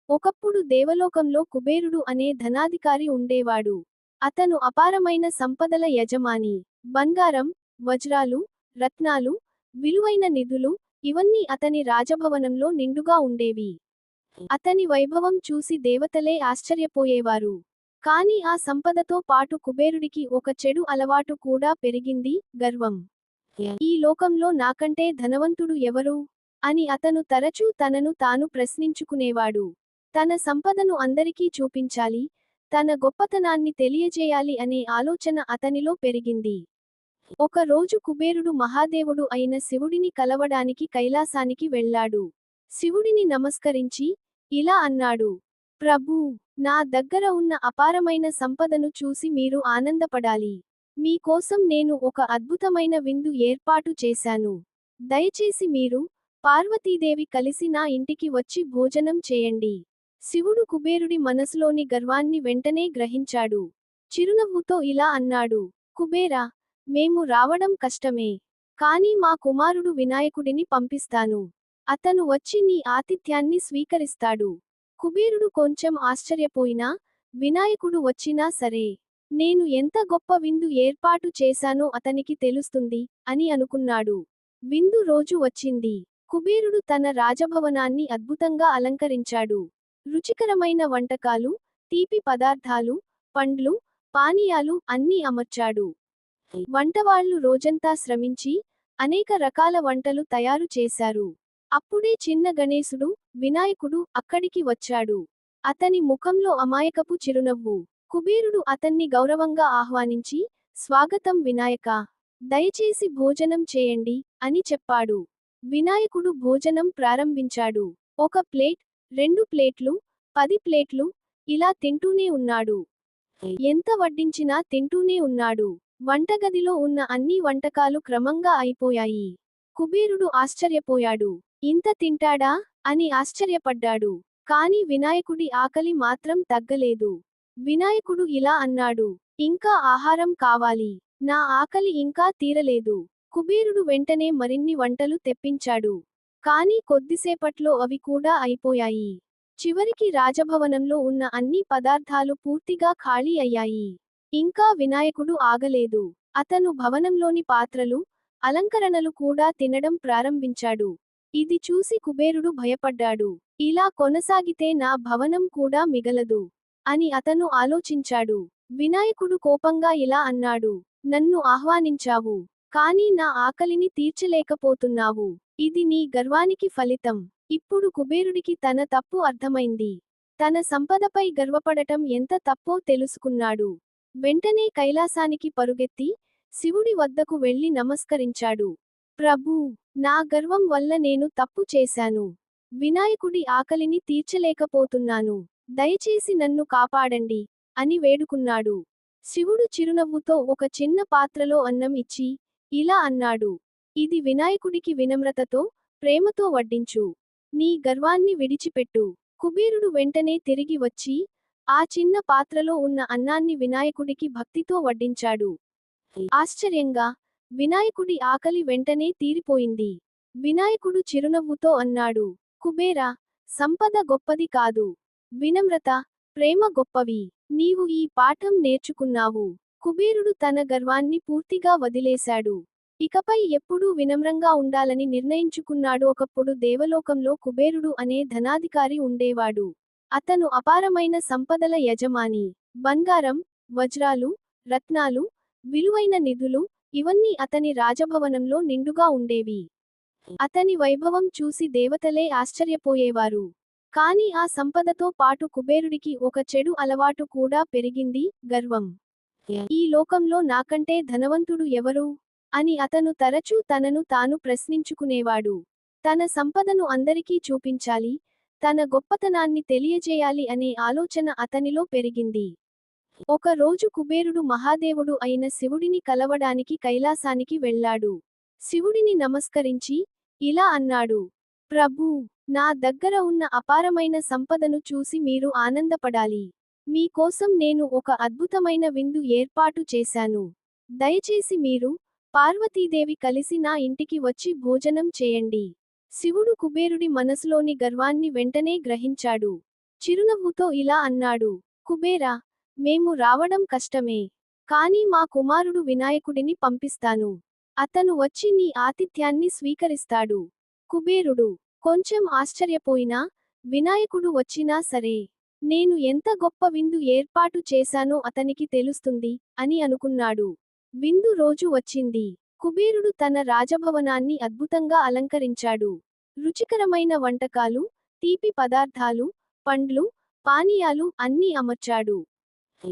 ఒకప్పుడు దేవలోకంలో కుబేరుడు అనే ధనాధికారి ఉండేవాడు. అతను అపారమైన సంపదల యజమాని. బంగారం, వజ్రాలు, రత్నాలు, విలువైన నిధులు, ఇవన్నీ అతని రాజభవనంలో నిండుగా ఉండేవి. అతని వైభవం చూసి దేవతలే ఆశ్చర్యపోయేవారు. కాని ఆ సంపదతో పాటు కుబేరుడికి ఒక చెడు అలవాటు కూడా పెరిగింది, గర్వం. ఈ లోకంలో నాకంటే ధనవంతుడు ఎవరు? అని అతను తరచూ తనను తాను ప్రశ్నించుకునేవాడు. తన సంపదను అందరికీ చూపించాలి, తన గొప్పతనాన్ని తెలియజేయాలి అనే ఆలోచన అతనిలో పెరిగింది. ఒక రోజు కుబేరుడు మహాదేవుడు అయిన శివుడిని కలవడానికి కైలాసానికి వెళ్ళాడు. శివుడిని నమస్కరించి, ఇలా అన్నాడు: ప్రభూ, నా దగ్గర ఉన్న అపారమైన సంపదను చూసి మీరు ఆనందపడాలి. మీకోసం నేను ఒక అద్భుతమైన విందు ఏర్పాటు చేశాను. దయచేసి మీరు, పార్వతీదేవి కలిసి నా ఇంటికి వచ్చి భోజనం చేయండి. శివుడు కుబేరుడి మనసులోని గర్వాన్ని వెంటనే గ్రహించాడు. చిరునవ్వుతో ఇలా అన్నాడు: కుబేరా, మేము రావడం కష్టమే. కానీ మా కుమారుడు వినాయకుడిని పంపిస్తాను. అతను వచ్చి నీ ఆతిథ్యాన్ని స్వీకరిస్తాడు. కుబేరుడు కొంచెం ఆశ్చర్యపోయినా, వినాయకుడు వచ్చినా సరే, నేను ఎంత గొప్ప విందు ఏర్పాటు చేశానో అతనికి తెలుస్తుంది, అని అనుకున్నాడు. విందు రోజు వచ్చింది. కుబేరుడు తన రాజభవనాన్ని అద్భుతంగా అలంకరించాడు. రుచికరమైన వంటకాలు, తీపి పదార్థాలు, పండ్లు, పానీయాలు అన్నీ అమర్చాడు. వంటవాళ్లు రోజంతా శ్రమించి, అనేక రకాల వంటలు తయారు చేశారు. అప్పుడే చిన్న గణేశుడు, వినాయకుడు, అక్కడికి వచ్చాడు. అతని ముఖంలో అమాయకపు చిరునవ్వు. కుబేరుడు అతన్ని గౌరవంగా ఆహ్వానించి, స్వాగతం వినాయకా! దయచేసి భోజనం చేయండి, అని చెప్పాడు. వినాయకుడు భోజనం ప్రారంభించాడు. ఒక ప్లేట్, 2 ప్లేట్లు, 10 ప్లేట్లు, ఇలా తింటూనే ఉన్నాడు. ఎంత వడ్డించినా తింటూనే ఉన్నాడు. వంటగదిలో ఉన్న అన్ని వంటకాలు క్రమంగా అయిపోయాయి. కుబేరుడు ఆశ్చర్యపోయాడు. ఇంత తింటాడా? అని ఆశ్చర్యపడ్డాడు. కాని వినాయకుడి ఆకలి మాత్రం తగ్గలేదు. వినాయకుడు ఇలా అన్నాడు: ఇంకా ఆహారం కావాలి. నా ఆకలి ఇంకా తీరలేదు. కుబేరుడు వెంటనే మరిన్ని వంటలు తెప్పించాడు. కాని కొద్దిసేపట్లో అవి కూడా అయిపోయాయి. చివరికి రాజభవనంలో ఉన్న అన్ని పదార్థాలు పూర్తిగా ఖాళీ అయ్యాయి. ఇంకా వినాయకుడు ఆగలేదు. అతను భవనంలోని పాత్రలు, అలంకరణలు కూడా తినడం ప్రారంభించాడు. ఇది చూసి కుబేరుడు భయపడ్డాడు. ఇలా కొనసాగితే నా భవనం కూడా మిగలదు, అని అతను ఆలోచించాడు. వినాయకుడు కోపంగా ఇలా అన్నాడు: నన్ను ఆహ్వానించావు, కానీ నా ఆకలిని తీర్చలేకపోతున్నావు. ఇది నీ గర్వానికి ఫలితం. ఇప్పుడు కుబేరుడికి తన తప్పు అర్థమైంది. తన సంపదపై గర్వపడటం ఎంత తప్పో తెలుసుకున్నాడు. వెంటనే కైలాసానికి పరుగెత్తి, శివుడి వద్దకు వెళ్లి నమస్కరించాడు. ప్రభూ, నా గర్వం వల్ల నేను తప్పు చేశాను. వినాయకుడి ఆకలిని తీర్చలేకపోతున్నాను. దయచేసి నన్ను కాపాడండి, అని వేడుకున్నాడు. శివుడు చిరునవ్వుతో ఒక చిన్న పాత్రలో అన్నం ఇచ్చి, ఇలా అన్నాడు: ఇది వినాయకుడికి వినమ్రతతో, ప్రేమతో వడ్డించు. నీ గర్వాన్ని విడిచిపెట్టు. కుబేరుడు వెంటనే తిరిగి వచ్చి, ఆ చిన్న పాత్రలో ఉన్న అన్నాన్ని వినాయకుడికి భక్తితో వడ్డించాడు. ఆశ్చర్యంగా, వినాయకుడి ఆకలి వెంటనే తీరిపోయింది. వినాయకుడు చిరునవ్వుతో అన్నాడు: కుబేరా, సంపద గొప్పది కాదు. వినమ్రత, ప్రేమ గొప్పవి. నీవు ఈ పాఠం నేర్చుకున్నావు. కుబేరుడు తన గర్వాన్ని పూర్తిగా వదిలేశాడు. ఇకపై ఎప్పుడూ వినమ్రంగా ఉండాలని నిర్ణయించుకున్నాడు. ఒకప్పుడు దేవలోకంలో కుబేరుడు అనే ధనాధికారి ఉండేవాడు. అతను అపారమైన సంపదల యజమాని. బంగారం, వజ్రాలు, రత్నాలు, విలువైన నిధులు, ఇవన్నీ అతని రాజభవనంలో నిండుగా ఉండేవి. అతని వైభవం చూసి దేవతలే ఆశ్చర్యపోయేవారు. కాని ఆ సంపదతో పాటు కుబేరుడికి ఒక చెడు అలవాటు కూడా పెరిగింది, గర్వం. ఈ లోకంలో నాకంటే ధనవంతుడు ఎవరు? అని అతను తరచూ తనను తాను ప్రశ్నించుకునేవాడు. తన సంపదను అందరికీ చూపించాలి, తన గొప్పతనాన్ని తెలియజేయాలి అనే ఆలోచన అతనిలో పెరిగింది. ఒక రోజు కుబేరుడు మహాదేవుడు అయిన శివుడిని కలవడానికి కైలాసానికి వెళ్ళాడు. శివుడిని నమస్కరించి, ఇలా అన్నాడు: ప్రభూ, నా దగ్గర ఉన్న అపారమైన సంపదను చూసి మీరు ఆనందపడాలి. మీకోసం నేను ఒక అద్భుతమైన విందు ఏర్పాటు చేశాను. దయచేసి మీరు, పార్వతీదేవి కలిసి నా ఇంటికి వచ్చి భోజనం చేయండి. శివుడు కుబేరుడి మనసులోని గర్వాన్ని వెంటనే గ్రహించాడు. చిరునవ్వుతో ఇలా అన్నాడు. కుబేరా, మేము రావడం కష్టమే. కాని మా కుమారుడు వినాయకుడిని పంపిస్తాను. అతను వచ్చి నీ ఆతిథ్యాన్ని స్వీకరిస్తాడు. కుబేరుడు కొంచెం ఆశ్చర్యపోయినా, వినాయకుడు వచ్చినా సరే, నేను ఎంత గొప్ప విందు ఏర్పాటు చేశానో అతనికి తెలుస్తుంది, అని అనుకున్నాడు. విందు రోజు వచ్చింది. కుబేరుడు తన రాజభవనాన్ని అద్భుతంగా అలంకరించాడు. రుచికరమైన వంటకాలు, తీపి పదార్థాలు, పండ్లు, పానీయాలు అన్నీ అమర్చాడు.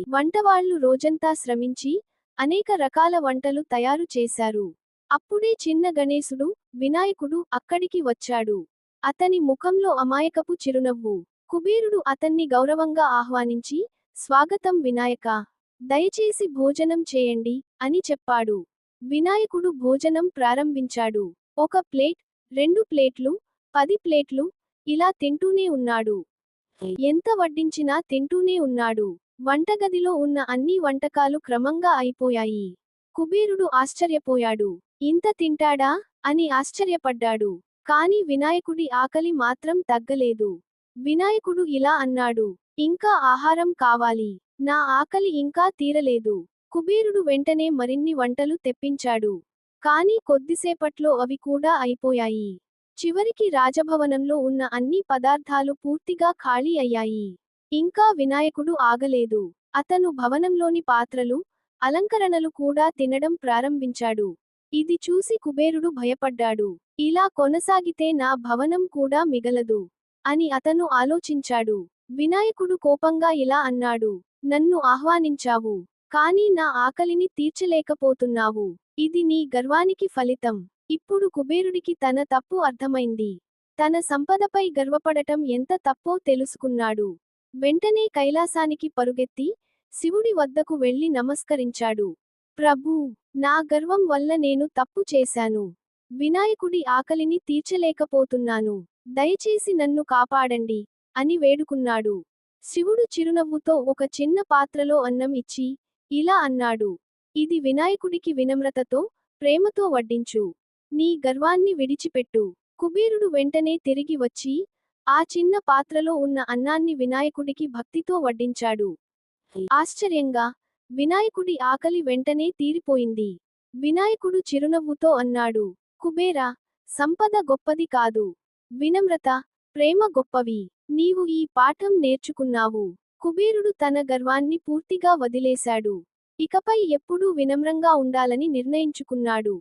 వంటవాళ్లు రోజంతా శ్రమించి, అనేక రకాల వంటలు తయారు చేశారు. అప్పుడే చిన్న గణేశుడు, వినాయకుడు అక్కడికి వచ్చాడు. అతని ముఖంలో అమాయకపు చిరునవ్వు. కుబేరుడు అతన్ని గౌరవంగా ఆహ్వానించి, స్వాగతం వినాయకా! దయచేసి భోజనం చేయండి, అని చెప్పాడు. వినాయకుడు భోజనం ప్రారంభించాడు. 1 ప్లేట్, 2 ప్లేట్లు, 10 ప్లేట్లు, ఇలా తింటూనే ఉన్నాడు. ఎంత వడ్డించినా తింటూనే ఉన్నాడు. వంటగదిలో ఉన్న అన్ని వంటకాలు క్రమంగా అయిపోయాయి. కుబేరుడు ఆశ్చర్యపోయాడు. ఇంత తింటాడా? అని ఆశ్చర్యపడ్డాడు. కాని వినాయకుడి ఆకలి మాత్రం తగ్గలేదు. వినాయకుడు ఇలా అన్నాడు. ఇంకా ఆహారం కావాలి. నా ఆకలి ఇంకా తీరలేదు. కుబేరుడు వెంటనే మరిన్ని వంటలు తెప్పించాడు. కాని కొద్దిసేపట్లో అవి కూడా అయిపోయాయి. చివరికి రాజభవనంలో ఉన్న అన్ని పదార్థాలు పూర్తిగా ఖాళీ అయ్యాయి. ఇంకా వినాయకుడు ఆగలేదు. అతను భవనంలోని పాత్రలు, అలంకరణలు కూడా తినడం ప్రారంభించాడు. ఇది చూసి కుబేరుడు భయపడ్డాడు. ఇలా కొనసాగితే నా భవనం కూడా మిగలదు, అని అతను ఆలోచించాడు. వినాయకుడు కోపంగా ఇలా అన్నాడు. నన్ను ఆహ్వానించావు. కాని నా ఆకలిని తీర్చలేకపోతున్నావు. ఇది నీ గర్వానికి ఫలితం. ఇప్పుడు కుబేరుడికి తన తప్పు అర్థమైంది. తన సంపదపై గర్వపడటం ఎంత తప్పో తెలుసుకున్నాడు. వెంటనే కైలాసానికి పరుగెత్తి, శివుడి వద్దకు వెళ్లి నమస్కరించాడు. ప్రభూ, నా గర్వం వల్ల నేను తప్పు చేశాను. వినాయకుడి ఆకలిని తీర్చలేకపోతున్నాను. దయచేసి నన్ను కాపాడండి, అని వేడుకున్నాడు. శివుడు చిరునవ్వుతో ఒక చిన్న పాత్రలో అన్నం ఇచ్చి, ఇలా అన్నాడు. ఇది వినాయకుడికి వినమ్రతతో, ప్రేమతో వడ్డించు. నీ గర్వాన్ని విడిచిపెట్టు. కుబేరుడు వెంటనే తిరిగి వచ్చి, ఆ చిన్న పాత్రలో ఉన్న అన్నాన్ని వినాయకుడికి భక్తితో వడ్డించాడు. ఆశ్చర్యంగా, వినాయకుడి ఆకలి వెంటనే తీరిపోయింది. వినాయకుడు చిరునవ్వుతో అన్నాడు. కుబేరా, సంపద గొప్పది కాదు. వినమ్రత, ప్రేమ గొప్పవి. నీవు ఈ పాఠం నేర్చుకున్నావు. కుబేరుడు తన గర్వాన్ని పూర్తిగా వదిలేశాడు. ఇకపై ఎప్పుడూ వినమ్రంగా ఉండాలని నిర్ణయించుకున్నాడు.